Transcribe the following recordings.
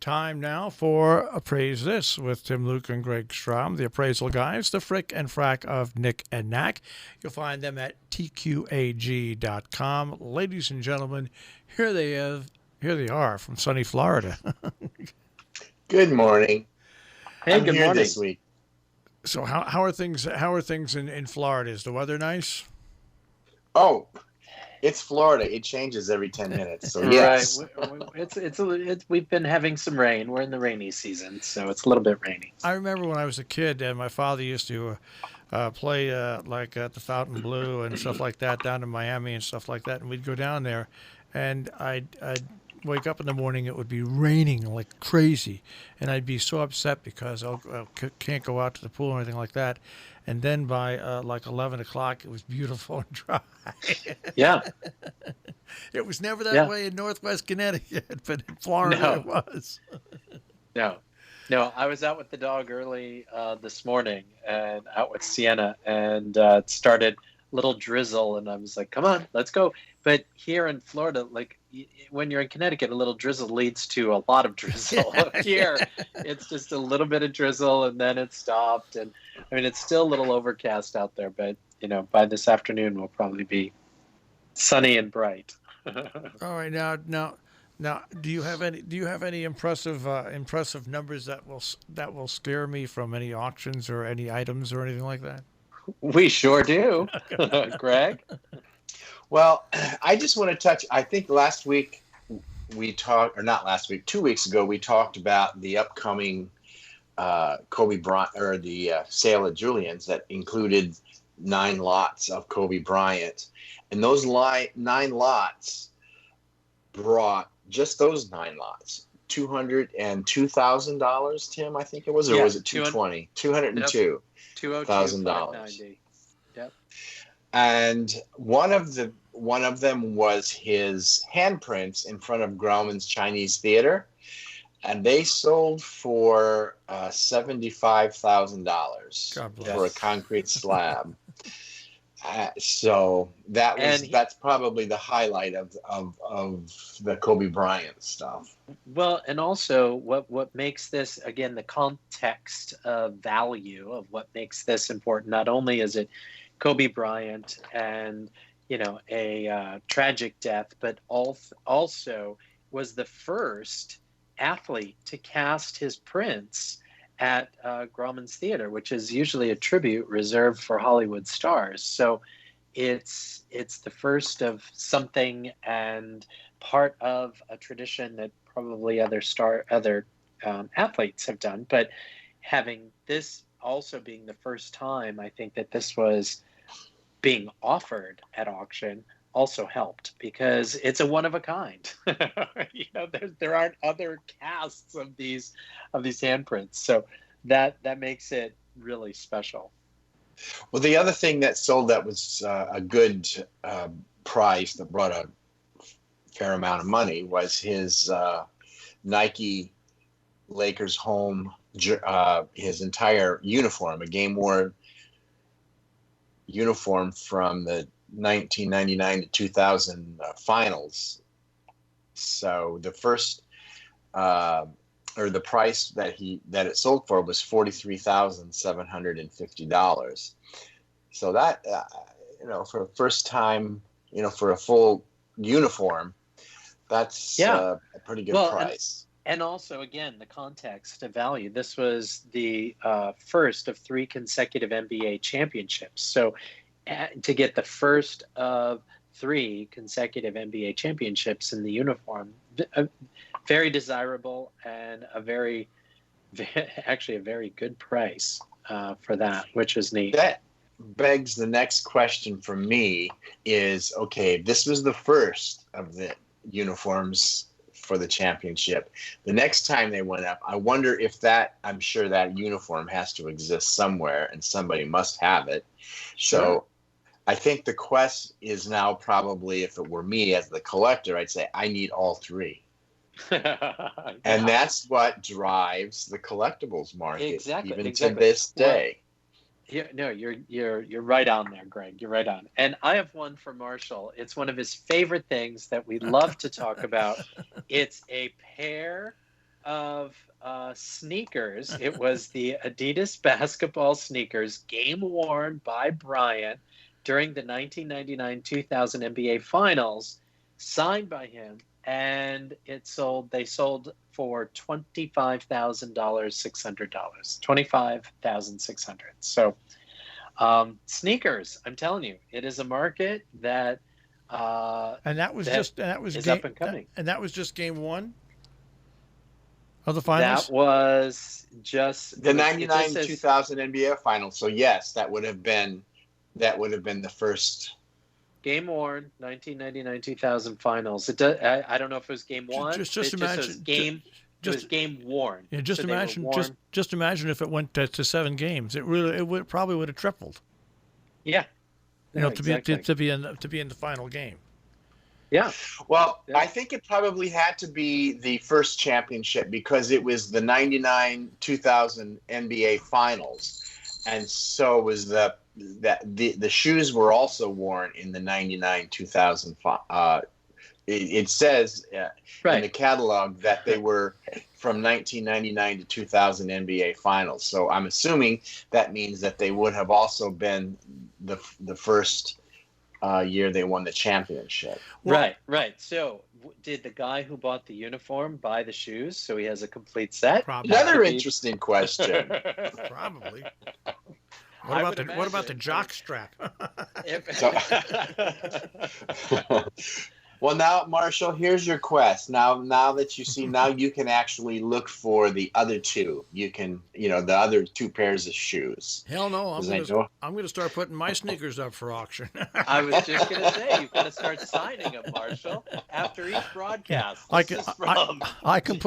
Time now for Appraise This with Tim Luke and Greg Strom, the appraisal guys, the frick and frack of Nick and Knack. You'll find them at tqag.com. Ladies and gentlemen, here they are from sunny Florida. Good morning. Hey, I'm good here morning. this week. So how are things? How are things in Florida? Is the weather nice? Oh, it's Florida. It changes every 10 minutes. So yes. Right. We've been having some rain. We're in the rainy season, so it's a little bit rainy. I remember when I was a kid, and my father used to play like at the Fountain Blue and stuff like that down in Miami and stuff like that, and we'd go down there, and I'd wake up in the morning, it would be raining like crazy, and I'd be so upset because I can't go out to the pool or anything like that. And then by like 11 o'clock, it was beautiful and dry. Yeah. It was never that way in Northwest Connecticut, but in Florida it was. No. I was out with the dog early this morning and out with Sienna, and it started a little drizzle, and I was like, come on, let's go. But here in Florida, like when you're in Connecticut, a little drizzle leads to a lot of drizzle. Here, it's just a little bit of drizzle, and then it stopped. And I mean, it's still a little overcast out there, but by this afternoon, we'll probably be sunny and bright. All right, now, do you have any impressive numbers that will scare me from any auctions or any items or anything like that? We sure do, Greg. Well, I just want to touch, I think last week we talked, or not last week, 2 weeks ago, we talked about the upcoming Kobe Bryant, or the sale at Julian's that included 9 lots of Kobe Bryant. And those 9 lots brought, just those 9 lots, $202,000, Tim, I think it was, or was it $220,000? $202,000. Yep. And one of them was his handprints in front of Grauman's Chinese Theater, and they sold for $75,000 for a concrete slab. So that's probably the highlight of the Kobe Bryant stuff. Well, and also what makes this, again, the context of value of what makes this important. Not only is it Kobe Bryant and a tragic death, but also was the first athlete to cast his prints at Grauman's Theater, which is usually a tribute reserved for Hollywood stars. So it's the first of something and part of a tradition that probably other athletes have done. But having this also being the first time, I think that this was being offered at auction also helped, because it's a one of a kind. There aren't other casts of these handprints, so that makes it really special. Well, the other thing that sold that was a good price that brought a fair amount of money was his Nike Lakers home, his entire uniform, a game-worn uniform from the 1999 to 2000 finals. So the first or the price that it sold for was $43,750. So that for a first time, for a full uniform, that's a pretty good price. And also, again, the context of value. This was the first of 3 consecutive NBA championships. So to get the first of 3 consecutive NBA championships in the uniform, very desirable and a very good price for that, which is neat. That begs the next question for me is, okay, this was the first of the uniforms for the championship. The next time they went up, I wonder if I'm sure that uniform has to exist somewhere and somebody must have it. Sure. So I think the quest is now probably, if it were me as the collector, I'd say I need all 3. And that's what drives the collectibles market, even to this day. You're right on there, Greg. You're right on. And I have one for Marshall. It's one of his favorite things that we love to talk about. It's a pair of sneakers. It was the Adidas basketball sneakers, game worn by Bryant during the 1999-2000 NBA Finals, signed by him, and they sold for $25,600. $25,600. So sneakers, I'm telling you, it is a market that and that was is up and coming. And that was just game one of the finals. That was just the 99-2000 NBA Finals. So yes, that would have been the first game worn 1999-2000 Finals. It does, I don't know if it was game one. Just imagine it was game worn. Yeah, just imagine if it went to 7 games. It probably would have tripled. Yeah. Exactly. to be in the final game. Yeah. Well, yeah. I think it probably had to be the first championship because it was the 99-2000 NBA Finals, and so was the shoes were also worn in the 99-2000. It says in the catalog that they were from 1999 to 2000 NBA Finals. So I'm assuming that means that they would have also been the first year they won the championship. Right. So did the guy who bought the uniform buy the shoes so he has a complete set? Probably. Another interesting question. Probably. What about the jock strap? Well, now, Marshall, here's your quest. Now that you see, now you can actually look for the other two. You can, the other 2 pairs of shoes. Hell no! I'm going to start putting my sneakers up for auction. I was just going to say, you've got to start signing them, Marshall, after each broadcast. I can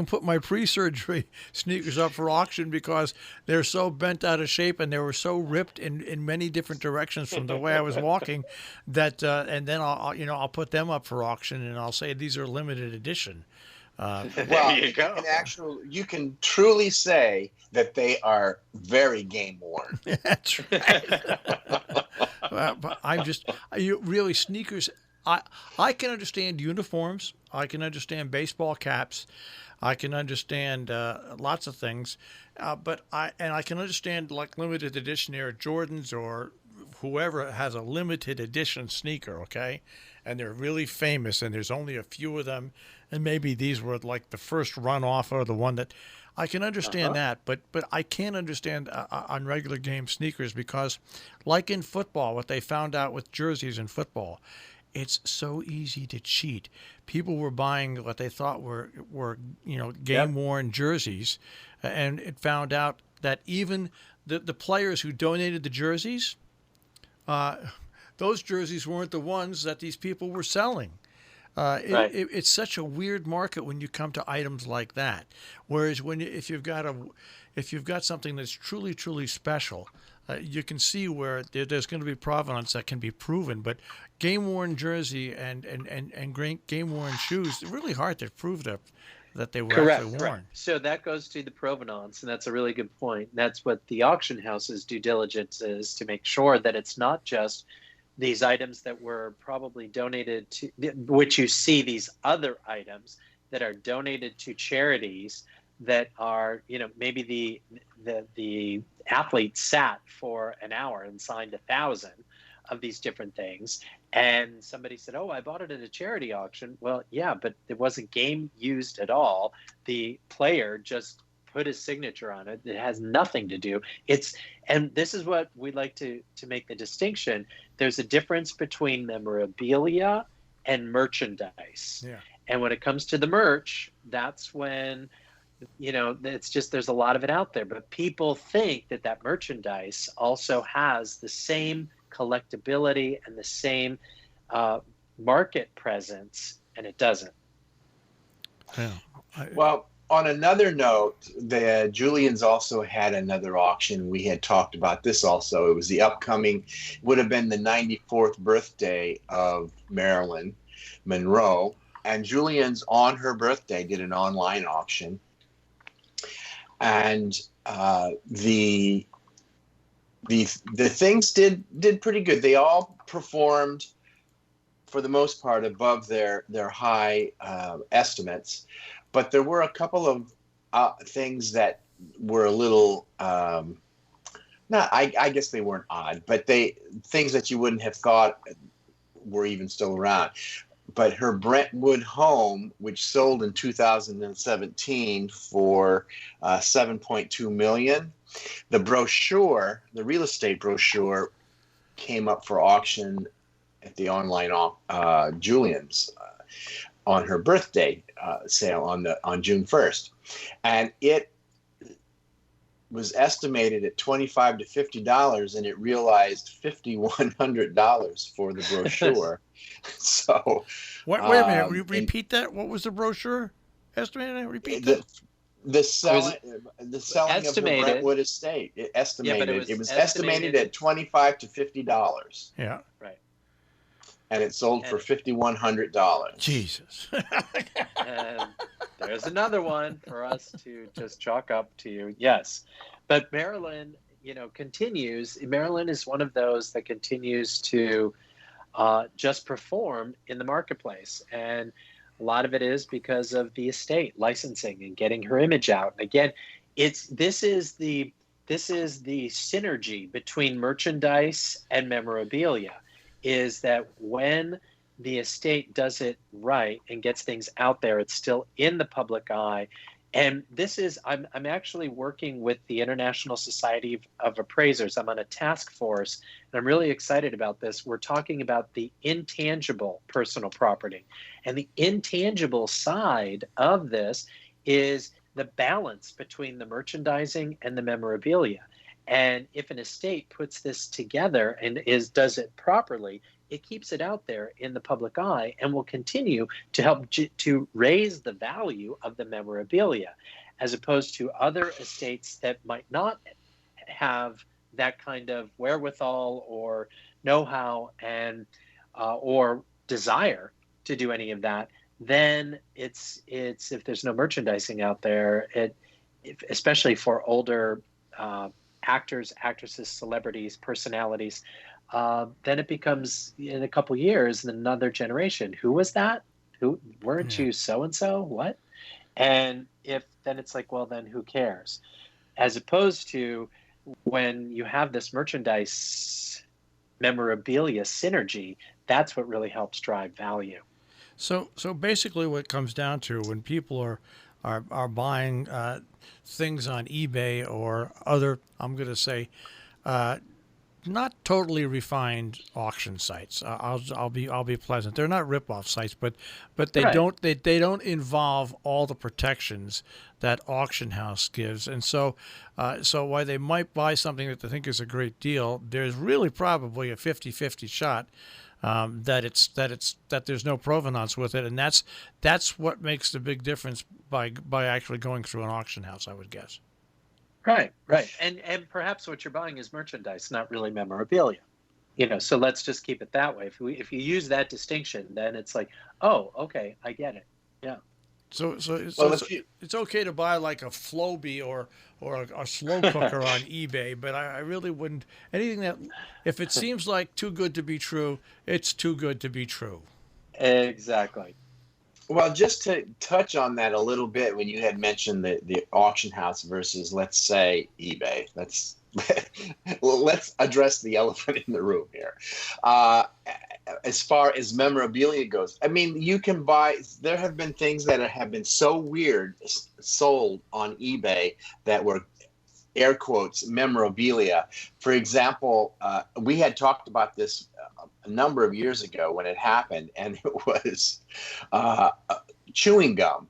put my pre-surgery sneakers up for auction because they're so bent out of shape and they were so ripped in many different directions from the way I was walking that, and then I'll put them up for auction and I'll say these are limited edition. Well, you go. You can truly say that they are very game worn. That's right. But really sneakers. I can understand uniforms. I can understand baseball caps. I can understand lots of things. But I can understand like limited edition Air Jordans or whoever has a limited edition sneaker. Okay. And they're really famous, and there's only a few of them, and maybe these were like the first runoff or the one that I can understand that, but I can't understand on regular game sneakers because, like in football, what they found out with jerseys in football, it's so easy to cheat. People were buying what they thought were game worn jerseys, and it found out that even the players who donated the jerseys. Those jerseys weren't the ones that these people were selling. It's such a weird market when you come to items like that. Whereas if you've got something that's truly, truly special, you can see where there's going to be provenance that can be proven. But game worn jersey and game worn shoes, they're really hard to prove that they were actually worn. Correct. So that goes to the provenance, and that's a really good point. That's what the auction house's due diligence is, to make sure that it's not just these items that were probably donated to, which you see these other items that are donated to charities that are, maybe the athlete sat for an hour and signed 1,000 of these different things. And somebody said, oh, I bought it at a charity auction. Well, yeah, but it wasn't game used at all. The player just put his signature on it. It has nothing to do. And this is what we like to make the distinction. There's a difference between memorabilia and merchandise. Yeah. And when it comes to the merch, that's when, it's just, there's a lot of it out there. But people think that merchandise also has the same collectability and the same market presence, and it doesn't. Yeah. Well, on another note, the Julian's also had another auction. We had talked about this also. It was would have been the 94th birthday of Marilyn Monroe. And Julian's, on her birthday, did an online auction. And the things did pretty good. They all performed, for the most part, above their high estimates. but there were a couple of things that were a little not. I guess they weren't odd, but things that you wouldn't have thought were even still around. But her Brentwood home, which sold in 2017 for $7.2 million, the brochure, the real estate brochure, came up for auction at the online Julian's on her birthday sale on June 1st, and it was estimated at $25 to $50, and it realized $5,100 for the brochure. So, wait a minute. Repeat that. What was the brochure estimated? Repeat that. The selling of the Brentwood estate. It was estimated at $25 to $50. Yeah. Right. And it sold for $5,100. Jesus. And there's another one for us to just chalk up to you. Yes. But Maryland, continues. Maryland is one of those that continues to just perform in the marketplace. And a lot of it is because of the estate licensing and getting her image out. And again, this is the synergy between merchandise and memorabilia, is that when the estate does it right and gets things out there, it's still in the public eye. And this is, I'm actually working with the International Society of Appraisers. I'm on a task force, and I'm really excited about this. We're talking about the intangible personal property. And the intangible side of this is the balance between the merchandising and the memorabilia. And if an estate puts this together and does it properly, it keeps it out there in the public eye and will continue to help to raise the value of the memorabilia, as opposed to other estates that might not have that kind of wherewithal or know-how and or desire to do any of that. Then it's if there's no merchandising out there, especially for older actors, actresses, celebrities, personalities, then it becomes, in a couple years, another generation. Who was that? Who weren't you so and so? What? And then it's like, well, then who cares? As opposed to when you have this merchandise memorabilia synergy, that's what really helps drive value. So basically, what it comes down to, when people are buying things on eBay or other, I'm going to say, not totally refined auction sites. I'll be pleasant. They're not rip-off sites, but they Right. they don't involve all the protections that auction house gives. And so while they might buy something that they think is a great deal, there's really probably a 50-50 shot that there's no provenance with it, and that's what makes the big difference by actually going through an auction house, I would guess. Right. And perhaps what you're buying is merchandise, not really memorabilia. So let's just keep it that way. If you use that distinction, then it's like, oh, okay, I get it. Yeah. So it's okay to buy like a Flowbee or a slow cooker on eBay, but I really wouldn't, anything that, if it seems like too good to be true, it's too good to be true. Exactly. Well, just to touch on that a little bit, when you had mentioned the auction house versus, let's say, eBay, let's address the elephant in the room here. As far as memorabilia goes, I mean, you can buy, there have been things that have been so weird sold on eBay that were, air quotes, memorabilia. For example, we had talked about this a number of years ago when it happened, and it was chewing gum.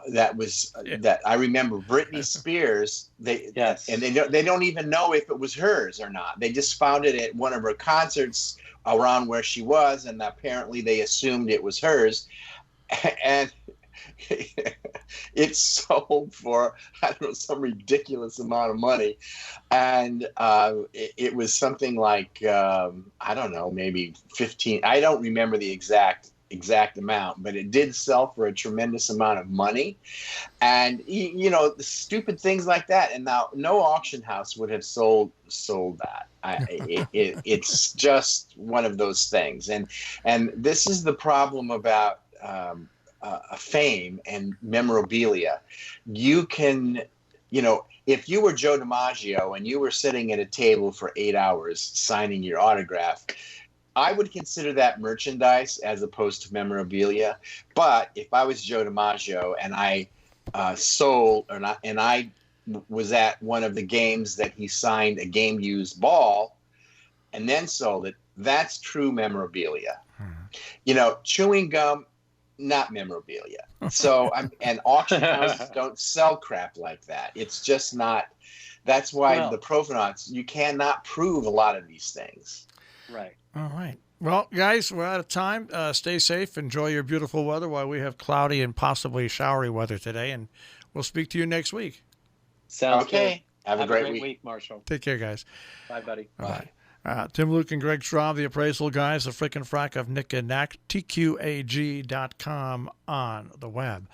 That I remember Britney Spears. Yes. And they don't even know if it was hers or not. They just found it at one of her concerts around where she was, and apparently they assumed it was hers. And it sold for, I don't know, some ridiculous amount of money. And it was something like, I don't know, maybe 15. I don't remember the exact amount, but it did sell for a tremendous amount of money. And, stupid things like that. And now no auction house would have sold that. It's just one of those things. And this is the problem about fame and memorabilia, you can, you know, if you were Joe DiMaggio and you were sitting at a table for 8 hours signing your autograph, I would consider that merchandise as opposed to memorabilia. But if I was Joe DiMaggio and I sold or not, and I was at one of the games that he signed a game used ball and then sold it, that's true memorabilia. You know, chewing gum, not memorabilia. So, and auction houses don't sell crap like that. It's just not. That's why the provenance, you cannot prove a lot of these things. Right. All right. Well, guys, we're out of time. Stay safe. Enjoy your beautiful weather while we have cloudy and possibly showery weather today. And we'll speak to you next week. Sounds okay. Good. Have a great week, Marshall. Take care, guys. Bye, buddy. Bye. Tim, Luke, and Greg Schraub, the appraisal guys, the frickin' frack of Nick and Knack, TQAG.com on the web.